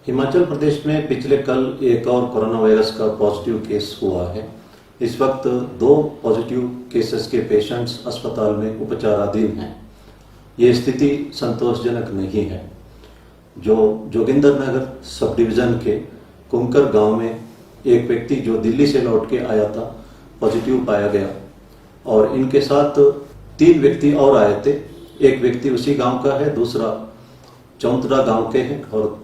हिमाचल प्रदेश में पिछले कल एक और कोरोना वायरस का पॉजिटिव केस हुआ है। इस वक्त 2 पॉजिटिव केसेस के पेशेंट्स अस्पताल में उपचाराधीन हैं। ये स्थिति संतोषजनक नहीं है। जो जोगिंदर नगर सब डिवीजन के कुमकर गांव में एक व्यक्ति जो दिल्ली से लौट के आया था पॉजिटिव पाया गया और इनके साथ 3 व्यक्ति और आए थे। एक व्यक्ति उसी गांव का है, दूसरा चौंतरा गांव के हैं और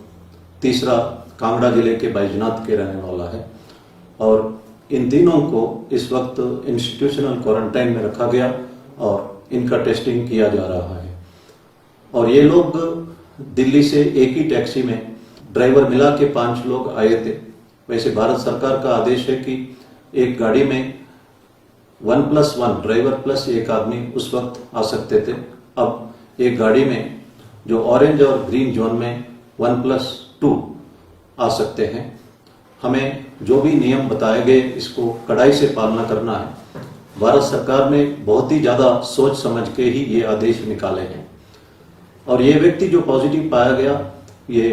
तीसरा कांगड़ा जिले के बैजनाथ के रहने वाला है। और इन तीनों को इस वक्त इंस्टीट्यूशनल क्वारंटाइन में रखा गया और इनका टेस्टिंग किया जा रहा है। और ये लोग दिल्ली से एक ही टैक्सी में ड्राइवर मिला के 5 लोग आए थे। वैसे भारत सरकार का आदेश है कि एक गाड़ी में 1+1 ड्राइवर प्लस एक आदमी उस वक्त आ सकते थे। अब एक गाड़ी में जो ऑरेंज और ग्रीन जोन में 1+2 आ सकते हैं। हमें जो भी नियम बताए गए इसको कड़ाई से पालना करना है। भारत सरकार ने बहुत ही ज्यादा सोच समझ के ही ये आदेश निकाले हैं। और ये व्यक्ति जो पॉजिटिव पाया गया ये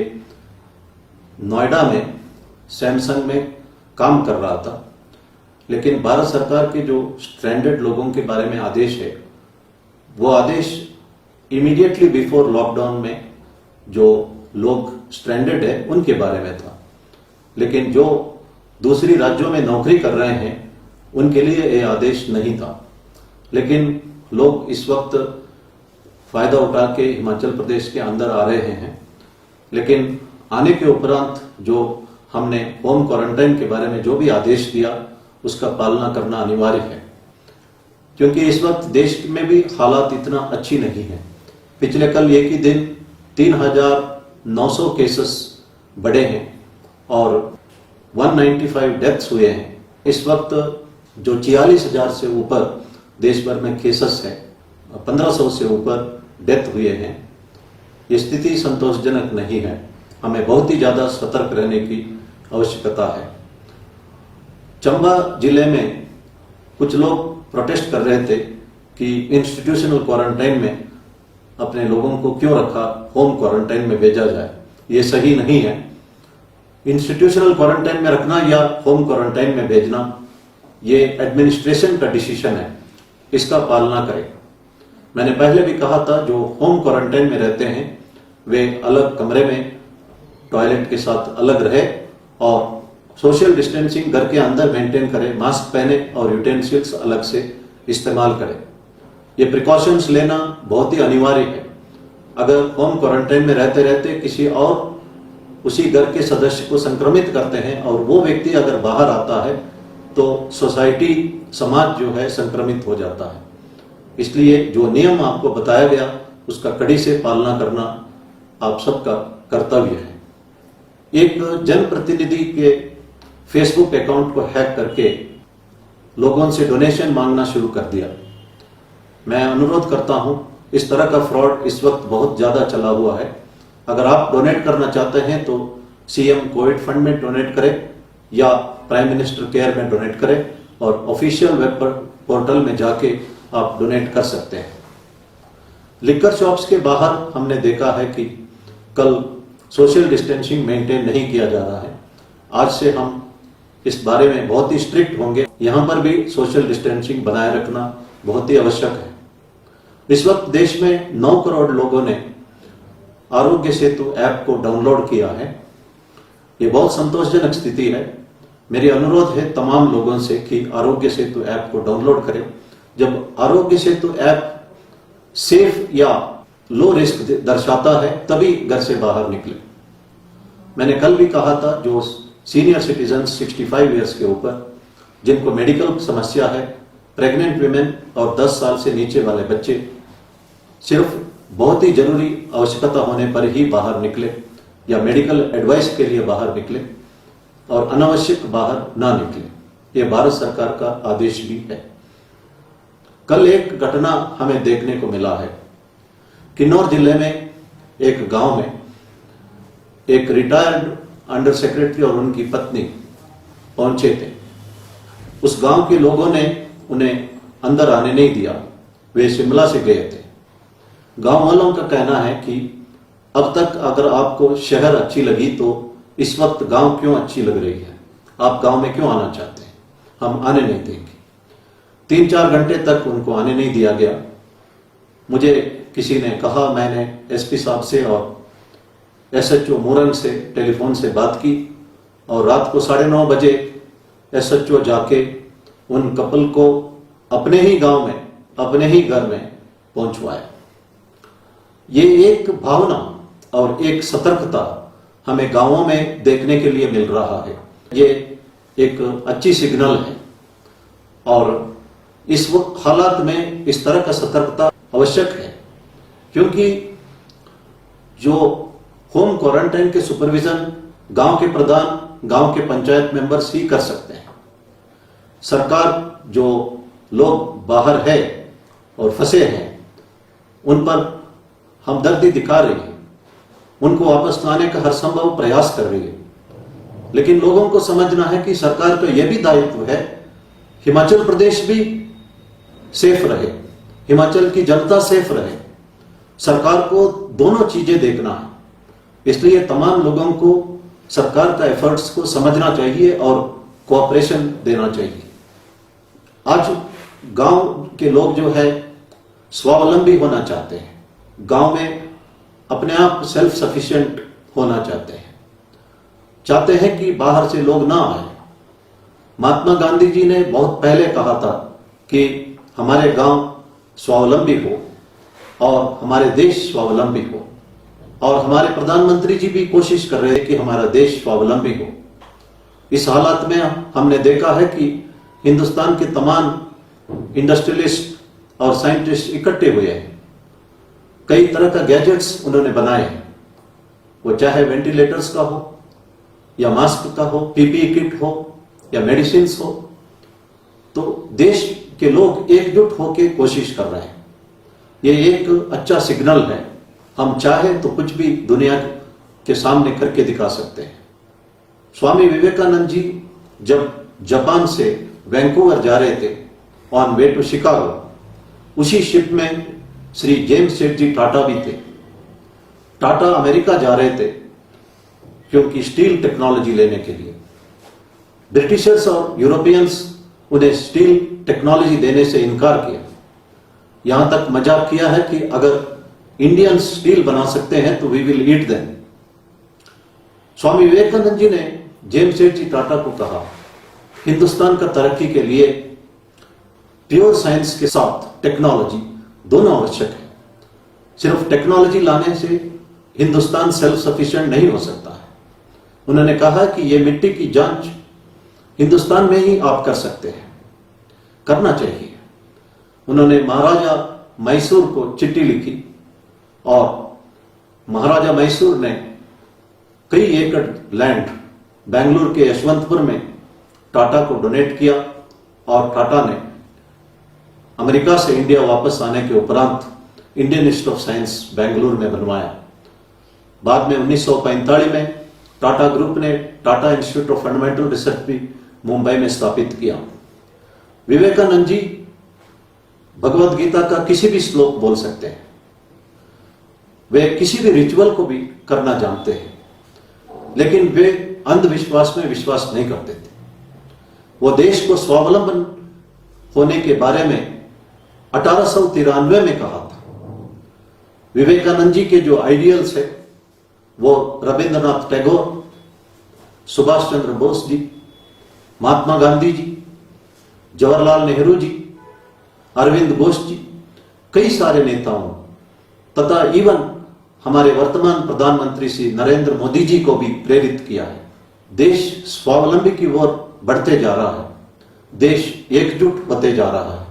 नोएडा में सैमसंग में काम कर रहा था, लेकिन भारत सरकार के जो स्ट्रैंडेड लोगों के बारे में आदेश है वो आदेश इमीडिएटली बिफोर लॉकडाउन में जो लोग स्ट्रैंडेड है उनके बारे में था, लेकिन जो दूसरी राज्यों में नौकरी कर रहे हैं उनके लिए ये आदेश नहीं था। लेकिन लोग इस वक्त फायदा उठा के हिमाचल प्रदेश के अंदर आ रहे हैं। लेकिन आने के उपरांत जो हमने होम क्वारंटाइन के बारे में जो भी आदेश दिया उसका पालना करना अनिवार्य है, क्योंकि इस वक्त देश में भी हालात इतना अच्छी नहीं है। पिछले कल एक ही दिन 3,900 केसेस बढ़े हैं और 195 डेथ्स हुए हैं। इस वक्त जो 46,000 से ऊपर देश भर में केसेस हैं, 1,500 से ऊपर डेथ हुए हैं। ये स्थिति संतोषजनक नहीं है। हमें बहुत ही ज्यादा सतर्क रहने की आवश्यकता है। चंबा जिले में कुछ लोग प्रोटेस्ट कर रहे थे कि इंस्टीट्यूशनल क्वारंटाइन में अपने लोगों को क्यों रखा, होम क्वारंटाइन में भेजा जाए। ये सही नहीं है। इंस्टीट्यूशनल क्वारंटाइन में रखना या होम क्वारंटाइन में भेजना ये एडमिनिस्ट्रेशन का डिसीजन है, इसका पालना करें। मैंने पहले भी कहा था जो होम क्वारंटाइन में रहते हैं वे अलग कमरे में टॉयलेट के साथ अलग रहे और सोशल डिस्टेंसिंग घर के अंदर मेंटेन करें, मास्क पहने और यूटेंसिल्स अलग से इस्तेमाल करें। ये प्रिकॉशंस लेना बहुत ही अनिवार्य है। अगर होम क्वारंटाइन में रहते रहते किसी और उसी घर के सदस्य को संक्रमित करते हैं और वो व्यक्ति अगर बाहर आता है तो सोसाइटी, समाज जो है संक्रमित हो जाता है। इसलिए जो नियम आपको बताया गया उसका कड़ी से पालना करना आप सबका कर्तव्य है। एक जनप्रतिनिधि के फेसबुक अकाउंट को हैक करके लोगों से डोनेशन मांगना शुरू कर दिया। मैं अनुरोध करता हूं, इस तरह का फ्रॉड इस वक्त बहुत ज्यादा चला हुआ है। अगर आप डोनेट करना चाहते हैं तो सीएम कोविड फंड में डोनेट करें या प्राइम मिनिस्टर केयर में डोनेट करें और ऑफिशियल वेब पोर्टल में जाके आप डोनेट कर सकते हैं। लिकर शॉप्स के बाहर हमने देखा है कि कल सोशल डिस्टेंसिंग मेंटेन नहीं किया जा रहा है। आज से हम इस बारे में बहुत ही स्ट्रिक्ट होंगे। यहां पर भी सोशल डिस्टेंसिंग बनाए रखना बहुत ही आवश्यक है। इस वक्त देश में 9 करोड़ लोगों ने आरोग्य सेतु ऐप को डाउनलोड किया है। ये बहुत संतोषजनक स्थिति है। मेरी अनुरोध है तमाम लोगों से कि आरोग्य सेतु ऐप को डाउनलोड करें। जब आरोग्य सेतु ऐप सेफ या लो रिस्क दर्शाता है तभी घर से बाहर निकले। मैंने कल भी कहा था जो सीनियर सिटीजन 65 ईयर्स के ऊपर जिनको मेडिकल समस्या है, प्रेग्नेंट विमेन और 10 साल से नीचे वाले बच्चे सिर्फ बहुत ही जरूरी आवश्यकता होने पर ही बाहर निकले या मेडिकल एडवाइस के लिए बाहर निकले और अनावश्यक बाहर ना निकले। ये भारत सरकार का आदेश भी है। कल एक घटना हमें देखने को मिला है। किन्नौर जिले में एक गांव में एक रिटायर्ड अंडर सेक्रेटरी और उनकी पत्नी पहुंचे थे। उस गांव के लोगों ने उन्हें अंदर आने नहीं दिया। वे शिमला से गए थे। गांव वालों का कहना है कि अब तक अगर आपको शहर अच्छी लगी तो इस वक्त गांव क्यों अच्छी लग रही है, आप गांव में क्यों आना चाहते हैं, हम आने नहीं देंगे। 3-4 घंटे तक उनको आने नहीं दिया गया। मुझे किसी ने कहा, मैंने एसपी साहब से और एसएचओ मोरंग से टेलीफोन से बात की और रात को 9:30 बजे एसएचओ जाके उन कपल को अपने ही गांव में, अपने ही घर में पहुंचवाया। ये एक भावना और एक सतर्कता हमें गांवों में देखने के लिए मिल रहा है। ये एक अच्छी सिग्नल है और इस वक्त हालात में इस तरह का सतर्कता आवश्यक है, क्योंकि जो होम क्वारंटाइन के सुपरविजन गांव के प्रधान, गांव के पंचायत मेंबर्स ही कर सकते हैं। सरकार जो लोग बाहर है और फंसे हैं उन पर हमदर्दी दिखा रही है, उनको वापस लाने का हर संभव प्रयास कर रही है, लेकिन लोगों को समझना है कि सरकार का यह भी दायित्व है हिमाचल प्रदेश भी सेफ रहे, हिमाचल की जनता सेफ रहे। सरकार को दोनों चीजें देखना है, इसलिए तमाम लोगों को सरकार का एफर्ट्स को समझना चाहिए और कोऑपरेशन देना चाहिए। आज गांव के लोग जो है स्वावलंबी होना चाहते हैं, गांव में अपने आप सेल्फ सफिशिएंट होना चाहते हैं कि बाहर से लोग ना आए। महात्मा गांधी जी ने बहुत पहले कहा था कि हमारे गांव स्वावलंबी हो और हमारे देश स्वावलंबी हो, और हमारे प्रधानमंत्री जी भी कोशिश कर रहे हैं कि हमारा देश स्वावलंबी हो। इस हालात में हमने देखा है कि हिंदुस्तान के तमाम इंडस्ट्रियलिस्ट और साइंटिस्ट इकट्ठे हुए हैं, कई तरह का गैजेट्स उन्होंने बनाए हैं, वो चाहे वेंटिलेटर्स का हो या मास्क का हो, पीपीई किट हो या मेडिसिन हो, तो देश के लोग एकजुट होकर कोशिश कर रहे हैं। ये एक अच्छा सिग्नल है। हम चाहे तो कुछ भी दुनिया के सामने करके दिखा सकते हैं। स्वामी विवेकानंद जी जब जापान से वैंकूवर जा रहे थे ऑन वे टू शिकागो, उसी शिप में श्री जेम्स सेठ जी टाटा भी थे। टाटा अमेरिका जा रहे थे क्योंकि स्टील टेक्नोलॉजी लेने के लिए। ब्रिटिशर्स और यूरोपियंस उन्हें स्टील टेक्नोलॉजी देने से इनकार किया। यहां तक मजाक किया है कि अगर इंडियंस स्टील बना सकते हैं तो we will eat them. Swami Vivekananda ji ने जेम्स सेठ जी टाटा को कहा, हिंदुस्तान का तरक्की के लिए प्योर साइंस के साथ टेक्नोलॉजी दोनों आवश्यक है। सिर्फ टेक्नोलॉजी लाने से हिंदुस्तान सेल्फ सफिशिएंट नहीं हो सकता है। उन्होंने कहा कि यह मिट्टी की जांच हिंदुस्तान में ही आप कर सकते हैं, करना चाहिए। उन्होंने महाराजा मैसूर को चिट्ठी लिखी और महाराजा मैसूर ने कई एकड़ लैंड बेंगलुरु के यशवंतपुर में टाटा को डोनेट किया और टाटा ने अमेरिका से इंडिया वापस आने के उपरांत Indian institute of science Bengaluru में बनवाया। बाद में 1945 में टाटा ग्रुप ने Tata institute of fundamental research भी मुंबई में स्थापित किया। विवेकानंद जी भगवत गीता का किसी भी श्लोक बोल सकते हैं, वे किसी भी रिचुअल को भी करना जानते हैं, लेकिन वे अंधविश्वास में विश्वास नहीं करते थे। वो देश को स्वावलंबन होने के बारे में 1893 में कहा था। विवेकानंद जी के जो आइडियल्स है वो रविंद्रनाथ टैगोर, सुभाष चंद्र बोस जी, महात्मा गांधी जी, जवाहरलाल नेहरू जी, अरविंद घोष जी, कई सारे नेताओं तथा इवन हमारे वर्तमान प्रधानमंत्री श्री नरेंद्र मोदी जी को भी प्रेरित किया है। देश स्वावलंबी की ओर बढ़ते जा रहा है, देश एकजुट होते जा रहा है,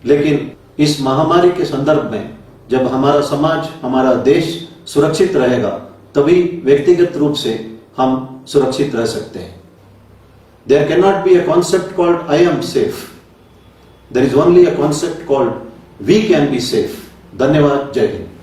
लेकिन इस महामारी के संदर्भ में जब हमारा समाज, हमारा देश सुरक्षित रहेगा तभी व्यक्तिगत रूप से हम सुरक्षित रह सकते हैं। There cannot be a concept called I am safe. There is only a concept called we can be safe. धन्यवाद, जय हिंद।